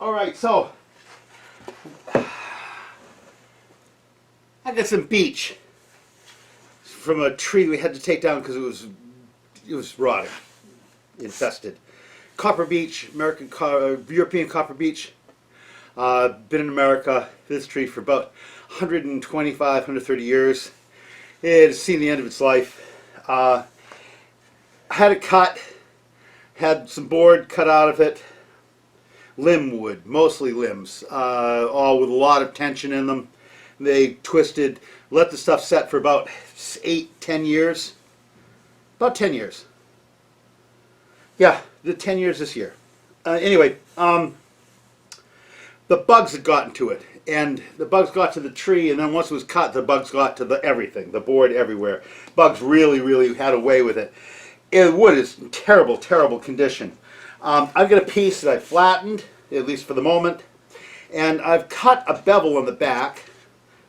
All right, so I got some beech from a tree we had to take down because it was rotting, infested. Copper beech, European copper beech. Been in America, this tree, for about 125, 130 years. It has seen the end of its life. I had it cut, had some board cut out of it, limb wood, mostly limbs, all with a lot of tension in them. They twisted, let the stuff set for about 8-10 years. About 10 years. Yeah, the 10 years this year. Anyway, the bugs had gotten to it, and the bugs got to the tree, and then once it was cut, the bugs got to everything, the board, everywhere. Bugs really, really had a way with it. The wood is in terrible, terrible condition. I've got a piece that I flattened, at least for the moment, and I've cut a bevel on the back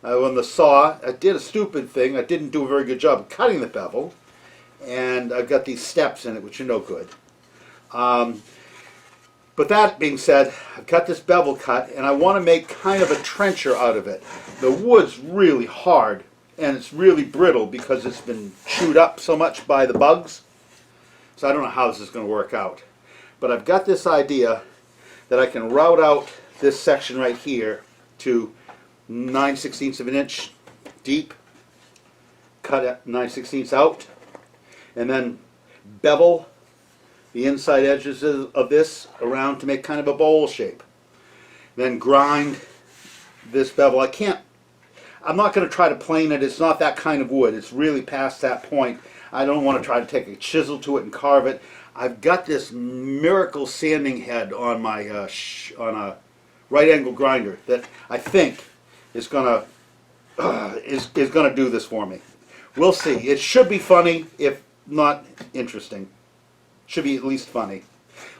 on the saw. I did a stupid thing. I didn't do a very good job of cutting the bevel, and I've got these steps in it, which are no good. But that being said, I've got this bevel cut, and I want to make kind of a trencher out of it. The wood's really hard, and it's really brittle because it's been chewed up so much by the bugs. So I don't know how this is going to work out. But I've got this idea that I can route out this section right here to 9/16 of an inch deep, cut at 9/16 out, and then bevel the inside edges of this around to make kind of a bowl shape. Then grind this bevel. I'm not going to try to plane it. It's not that kind of wood. It's really past that point. I don't want to try to take a chisel to it and carve it. I've got this miracle sanding head on my on a right angle grinder that I think is going to do this for me. We'll see. It should be funny, if not interesting. Should be at least funny.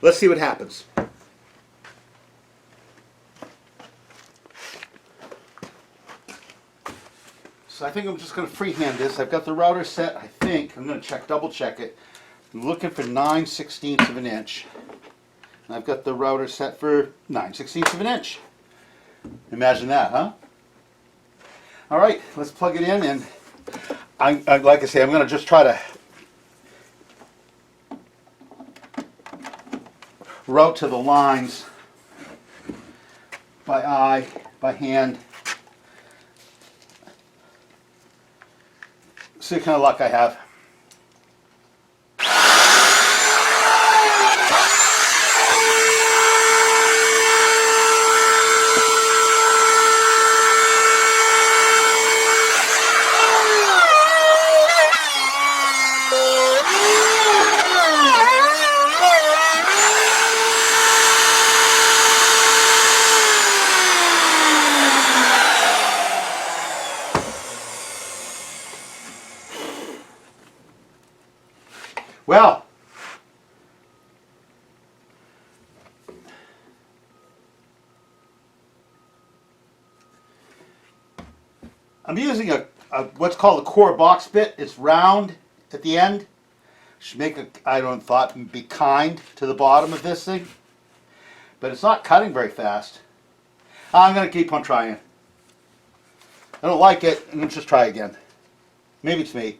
Let's see what happens. So I think I'm just going to freehand this. I've got the router set. I think I'm going to double check it. I'm looking for 9/16 of an inch. And I've got the router set for 9/16 of an inch. Imagine that, huh? All right, let's plug it in, and like I say, I'm going to just try to route to the lines by eye, by hand. See what kind of luck I have. Well, I'm using a what's called a core box bit. It's round at the end. Should make be kind to the bottom of this thing, but it's not cutting very fast. I'm going to keep on trying. I don't like it, and let's just try again. Maybe it's me.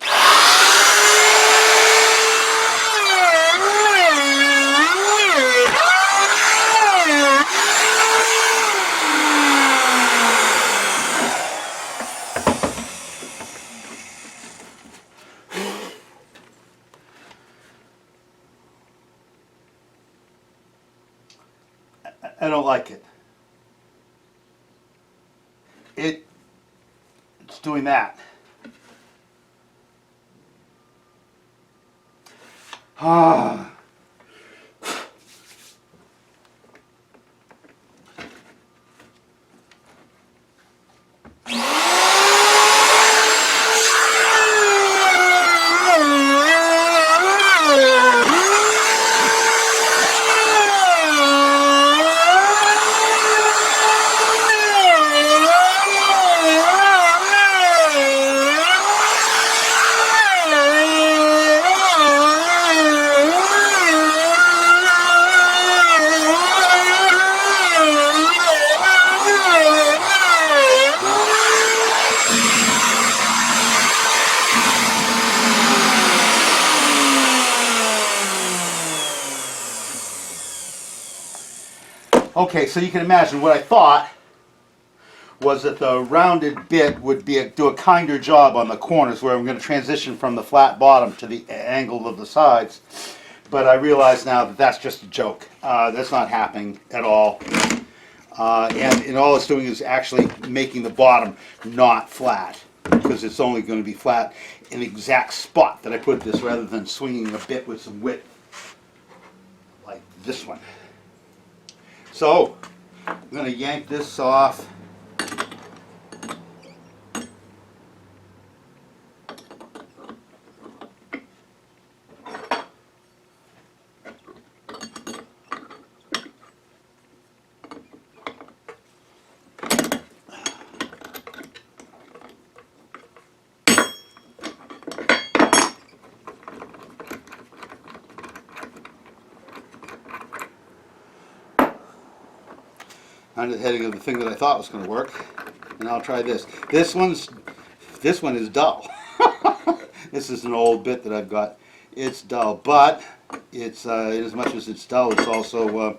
I don't like it. It's doing that. Ah. Okay, so you can imagine what I thought was that the rounded bit would do a kinder job on the corners where I'm going to transition from the flat bottom to the angle of the sides. But I realize now that that's just a joke. That's not happening at all. And all it's doing is actually making the bottom not flat, because it's only going to be flat in the exact spot that I put this, rather than swinging a bit with some width like this one. So I'm going to yank this off. Under the heading of the thing that I thought was going to work, and I'll try this. This one is dull. This is an old bit that I've got. It's dull, but it's in as much as it's dull, it's also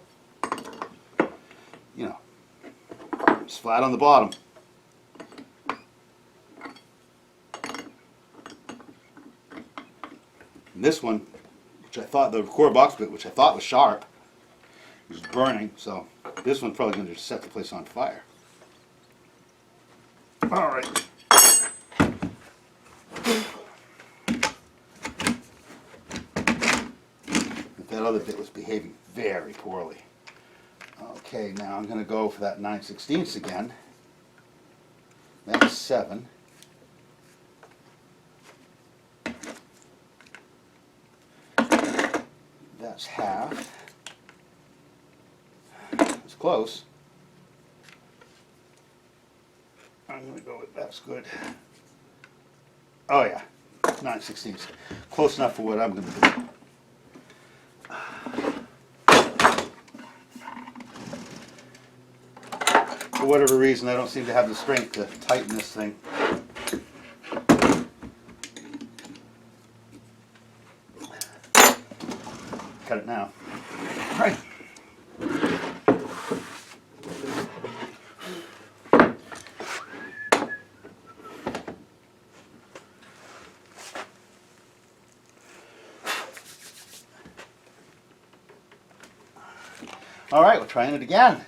you know, it's flat on the bottom. And this one, which I thought, the core box bit, which I thought was sharp, was burning, so this one's probably going to set the place on fire. All right. That other bit was behaving very poorly. Okay, now I'm going to go for that 9/16 again. That's 7. That's half. It's close. I'm going to go with that's good. Oh yeah, 9/16. Close enough for what I'm going to do. For whatever reason, I don't seem to have the strength to tighten this thing. Cut it now. All right. All right, we're trying it again.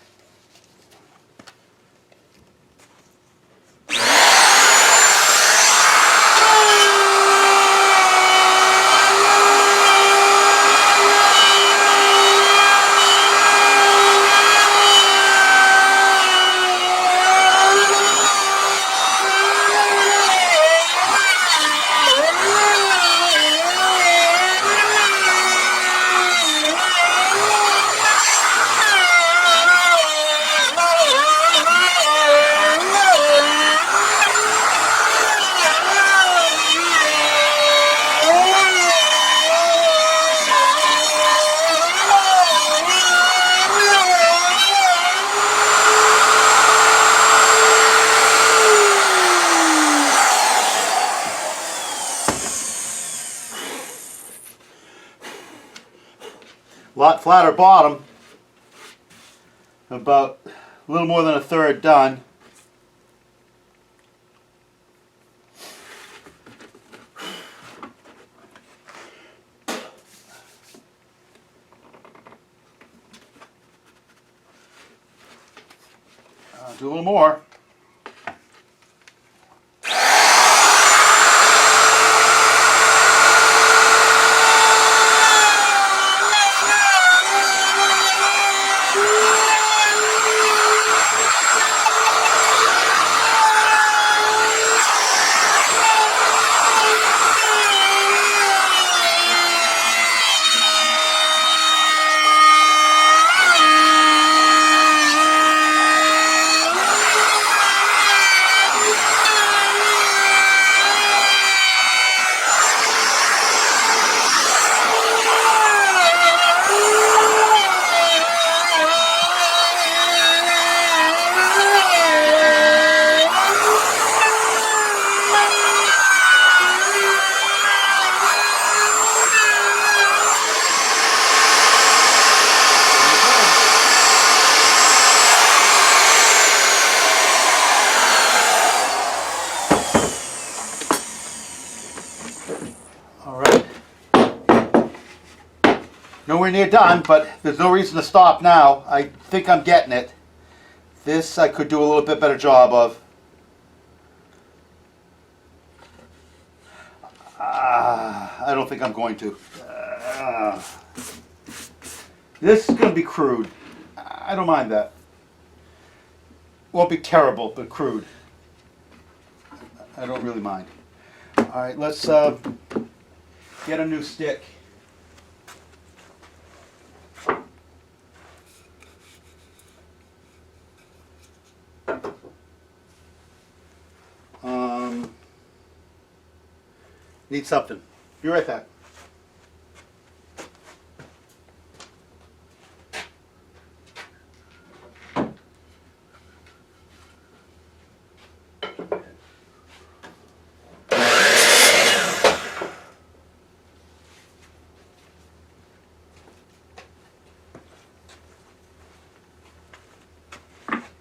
A lot flatter bottom. About a little more than a third done. Do a little more. near done, but there's no reason to stop now. I think I'm getting it. This I could do a little bit better job of. I don't think I'm going to. This is going to be crude. I don't mind that. Won't be terrible, but crude. I don't really mind. All right, let's get a new stick. Need something. Be right back.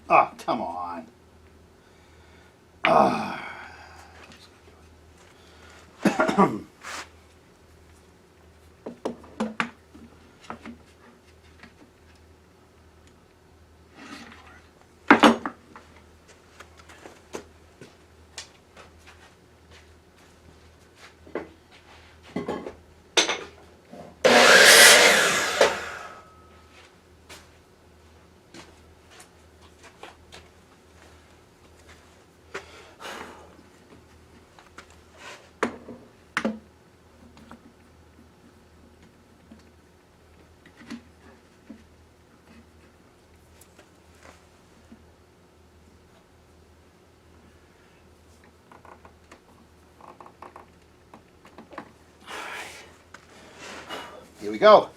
Oh, come on. Here we go.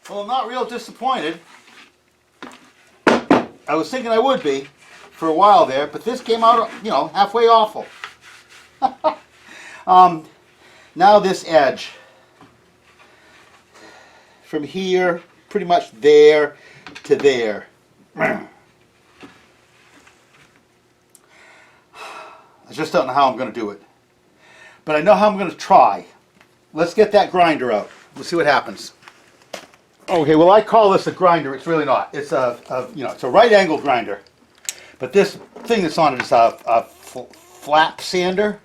Well, I'm not real disappointed. I was thinking I would be for a while there, but this came out, you know, halfway awful. Now this edge. From here, pretty much there to there. I just don't know how I'm going to do it. But I know how I'm going to try. Let's get that grinder out. We'll see what happens. Okay, well I call this a grinder. It's really not. It's it's a right angle grinder. But this thing that's on it is a flap sander.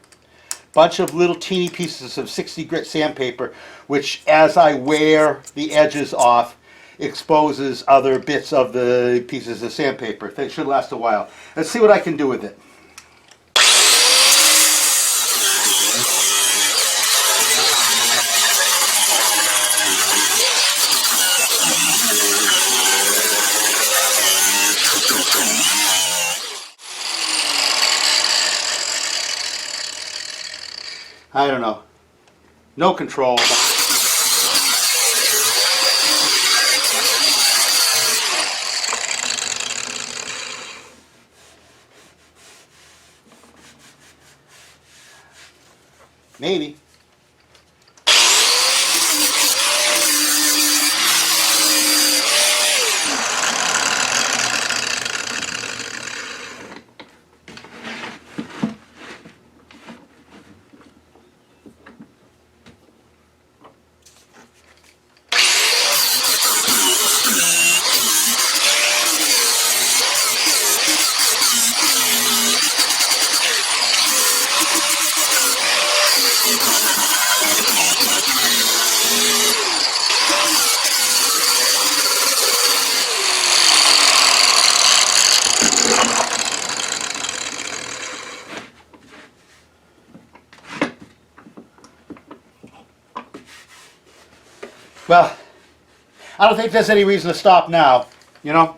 Bunch of little teeny pieces of 60 grit sandpaper, which as I wear the edges off, exposes other bits of the pieces of sandpaper. It should last a while. Let's see what I can do with it. I don't know. No control. Maybe. Well, I don't think there's any reason to stop now, you know?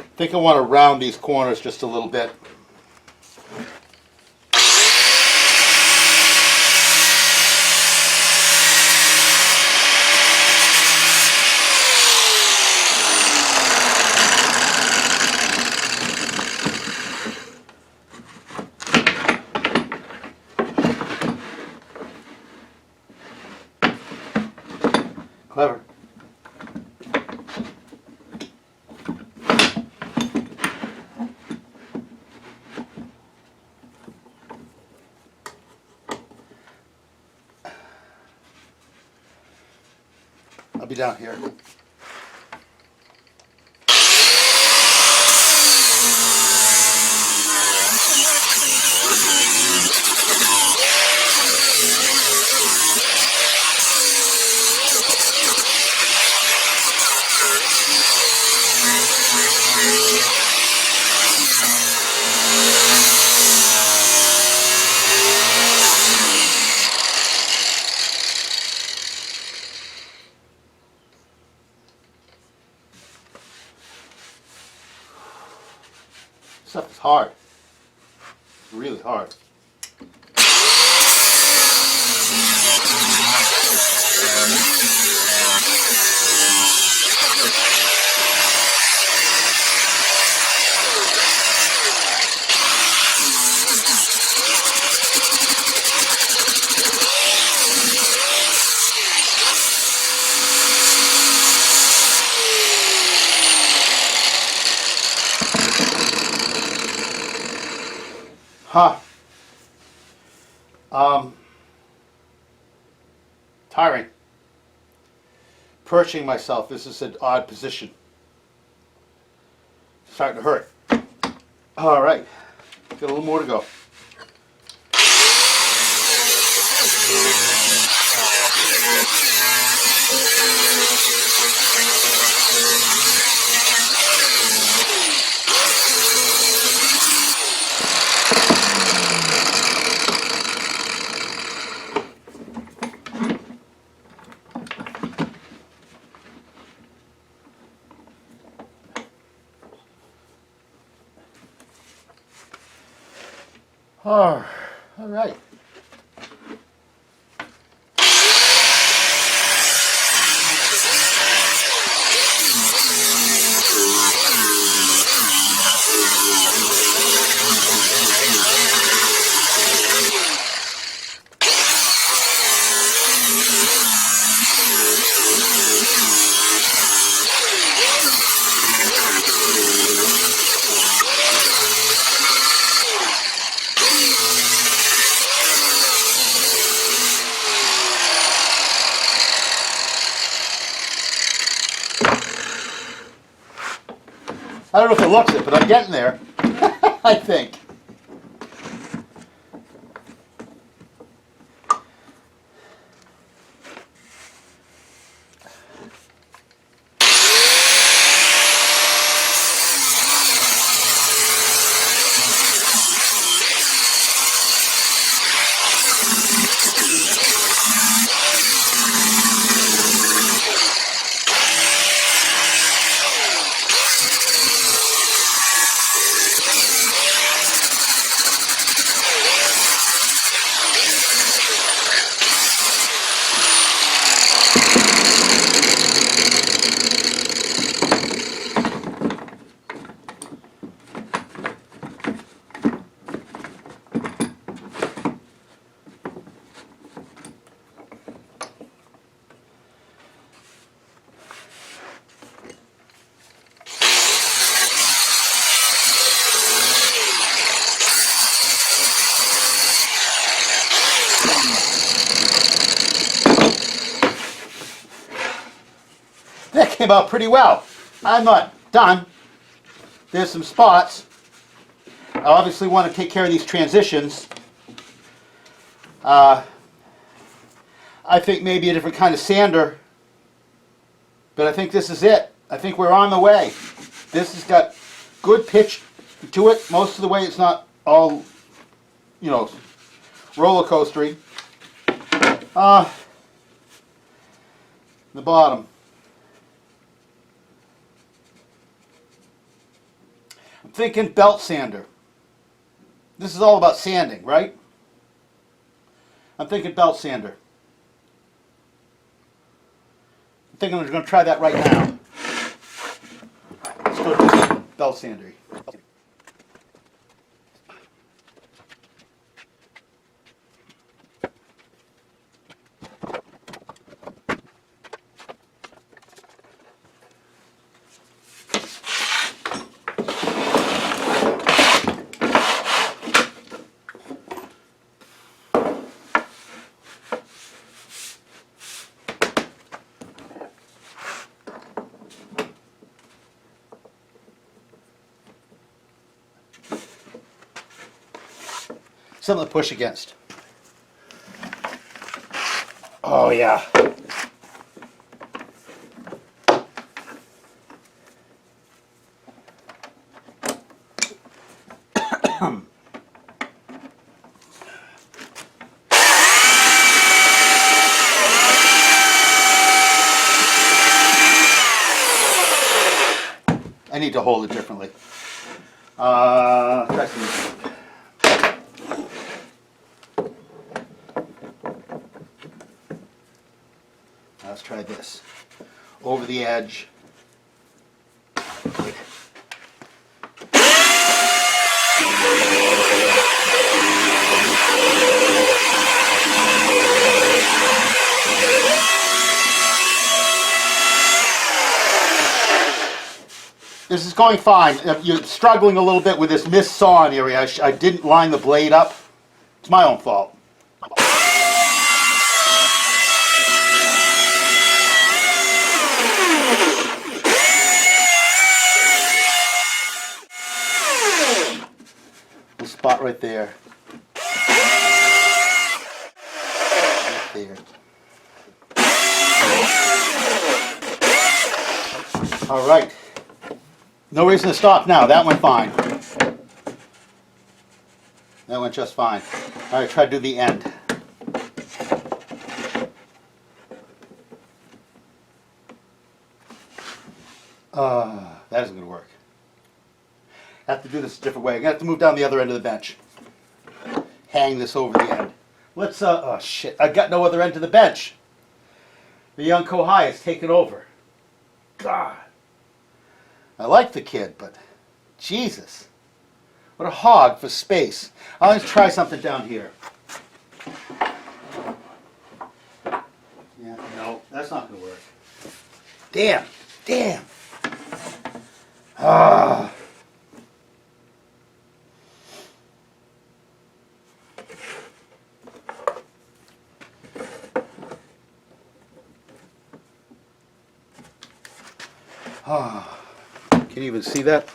I think I want to round these corners just a little bit. Clever. I'll be down here. Stuff is hard. Really hard. Huh. Tiring. Perching myself. This is an odd position. Starting to hurt. All right. Got a little more to go. All right. I don't know if it looks it, but I'm getting there. I think. That came out pretty well. I'm not done. There's some spots. I obviously want to take care of these transitions. I think maybe a different kind of sander, but I think this is it. I think we're on the way. This has got good pitch to it. Most of the way it's not all, you know, roller coastery. The bottom. I'm thinking belt sander. This is all about sanding, right? I'm thinking belt sander. I think I'm going to try that right now. Let's go to belt sander. Something to push against. Oh yeah. I need to hold it differently. Try some. Let's try this. Over the edge. This is going fine. You're struggling a little bit with this mist sawing area. I didn't line the blade up. It's my own fault. The spot right there. Right there. All right. No reason to stop now. That went fine. That went just fine. All right, try to do the end. That isn't going to work. I have to do this a different way. I'm going to have to move down the other end of the bench. Hang this over the end. Let's, oh shit, I've got no other end to the bench. The young Kohai has taken over. God. I like the kid, but Jesus. What a hog for space. I'll just try something down here. Yeah, no, that's not going to work. Damn, damn. Ah. Okay, Can you even see that?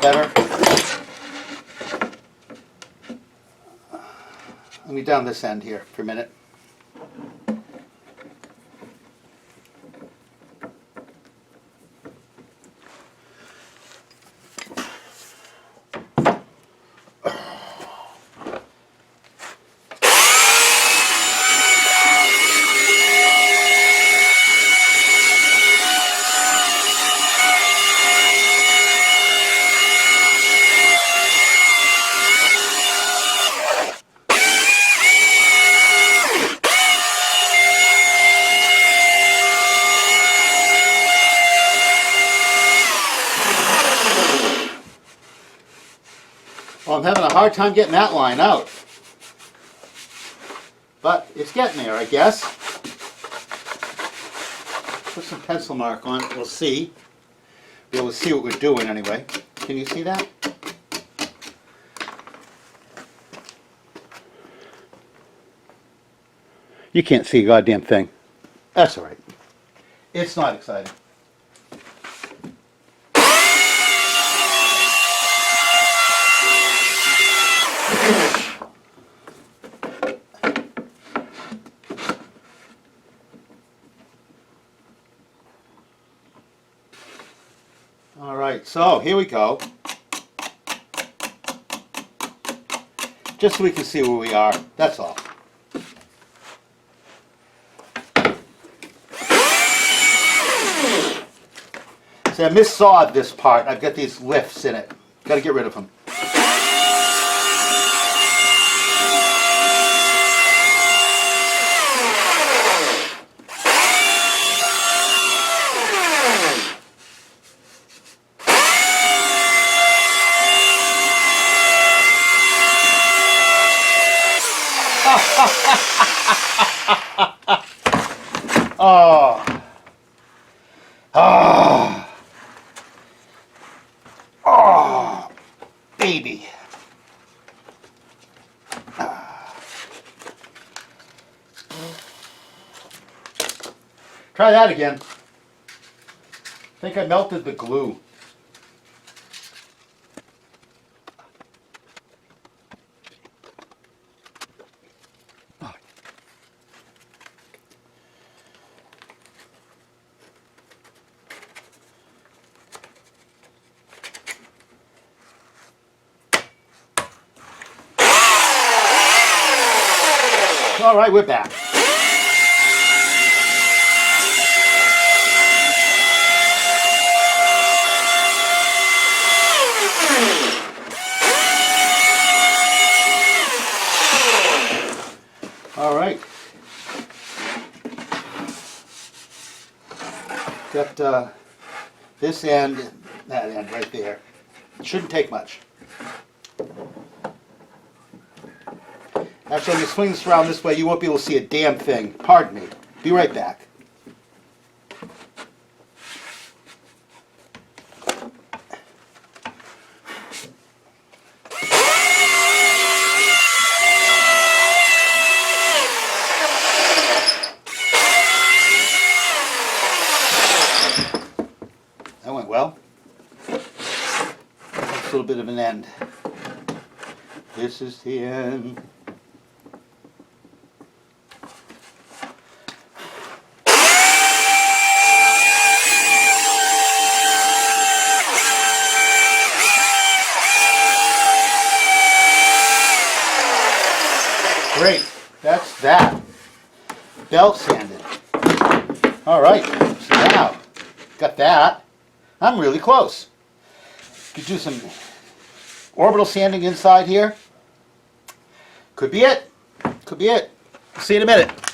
Better. Let me down this end here for a minute. Well, I'm having a hard time getting that line out. But it's getting there, I guess. Put some pencil mark on it, we'll see. We'll see what we're doing anyway. Can you see that? You can't see a goddamn thing. That's all right. It's not exciting. All right, so here we go. Just so we can see where we are, that's all. See, I missawed this part. I've got these lifts in it. Got to get rid of them. Oh. Oh. Oh. Baby. Try that again. I think I melted the glue. All right, we're back. All right. Got this end, that end right there. It shouldn't take much. Actually, I'm going to swing this around this way. You won't be able to see a damn thing. Pardon me. Be right back. That went well. That's a little bit of an end. This is the end. Great, that's that. Belt sanded. All right, so now, got that. I'm really close. Could do some orbital sanding inside here. Could be it. Could be it. See you in a minute.